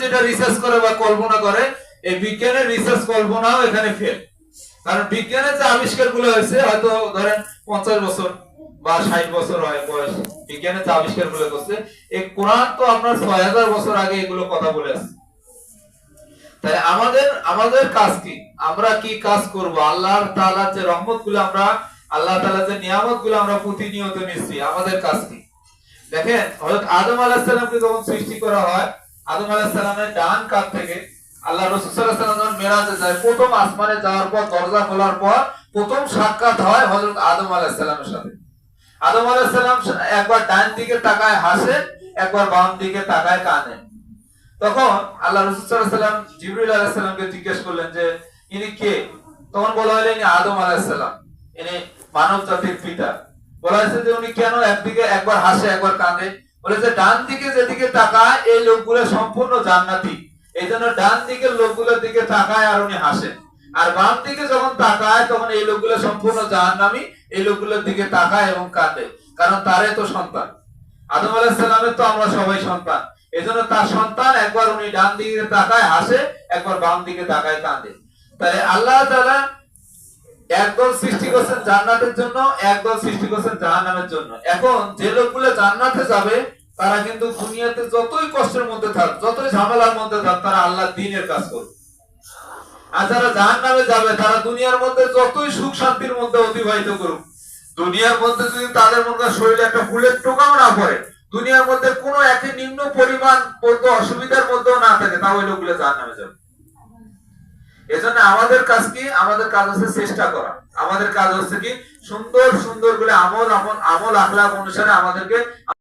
যেটা রিসার্চ করে বা কল্পনা করে, এই বিজ্ঞানের রিসার্চ কল্পনাও এখানে ফেল। কারণ বিজ্ঞানের যে আবিষ্কার গুলো হয়েছে, হয়তো ধরেন 50 বছর বা 60 বছর হয় বয়স, বিজ্ঞানের যে আবিষ্কার গুলো করছে, এই কোরআন তো আপনার 6000 বছর আগে এগুলো কথা বলে আসছে। তাই আমাদের আমাদের কাজ কি? আমরা কি কাজ করব? আল্লাহ তাআলার যে রহমত গুলো আমরা, আল্লাহ তাআলার যে নিয়ামত গুলো আমরা প্রতিনিয়ত নিচ্ছি, আমাদের কাজ কি? দেখেন, হযরত আদম আলাইহিস সালামকে যখন সৃষ্টি করা হয়, আদম আলাইহিস সালামের ডান কাঁধ থেকে আল্লাহ রাসূল সাল্লাল্লাহু আলাইহি ওয়াসাল্লাম যখন মেরাজে যায়, প্রথম আসমানে যাওয়ার পর দরজা খোলার পর প্রথম সাক্ষাৎ হয় হযরত আদম আলাইহিস সালামের সাথে। আদম আলাইহিস সালাম একবার ডান দিকে তাকায় হাসে, একবার বাম দিকে তাকায় কাঁদে। তখন আল্লাহ রাসূল সাল্লাল্লাহু আলাইহি ওয়াসাল্লাম জিবরিল আলাইহিস সালামকে জিজ্ঞেস করলেন যে ইনি কে? তখন বলা হলো ইনি আদম আলাইহিস সালাম, ইনি মানব জাতির পিতা। বলা হয়েছে যে উনি কেন একদিকে একবার হাসে একবার কাঁদে? বলেছে ডান দিকে যেদিকে তাকায় এই লোকগুলো সম্পূর্ণ জান্নাতি, এই জন্য ডান দিকের লোকগুলোর দিকে তাকায় আর উনি হাসেন। আর বাম দিকে যখন তাকায় তখন এই লোকগুলো সম্পূর্ণ জাহান্নামী, এই লোকগুলোর দিকে তাকায় এবং কাঁদে, কারণ তারে তো সন্তান। আদম আলাইহিস সালামের তো আমরা সবাই সন্তান, এজন্য তার সন্তান একবার উনি ডান দিকে তাকায় হাসে, একবার বাম দিকে তাকায় কাঁদে। তাহলে আল্লাহ তাআলা একদল সৃষ্টি করছেন জান্নাতের জন্য, একদল সৃষ্টি করছেন জাহান্নামের জন্য। এখন যে লোকগুলো জান্নাতে যাবে তারা কিন্তু দুনিয়াতে যতই কষ্টের মধ্যে থাক, যতই ঝামেলার মধ্যে থাক, তারা আল্লাহর দ্বীনের কাজ করবে। আর যারা জাহান্নামে যাবে তারা দুনিয়ার মধ্যে যতই সুখ শান্তির মধ্যে অতিবাহিত করুক, দুনিয়ার মধ্যে যদি তাদের মধ্যে শরীরে একটা ফুলের টোকাও না পড়ে, দুনিয়ার মধ্যে কোনো একই নিম্ন পরিমাণ অসুবিধার মধ্যেও না থাকে, তাও ওই লোকগুলো জাহান্নামে যাবে। এজন্য আমাদের কাজ কি? আমাদের কাজ হচ্ছে চেষ্টা করা। আমাদের কাজ হচ্ছে কি সুন্দর সুন্দর বলে আমল আখলাক অনুসারে আমাদেরকে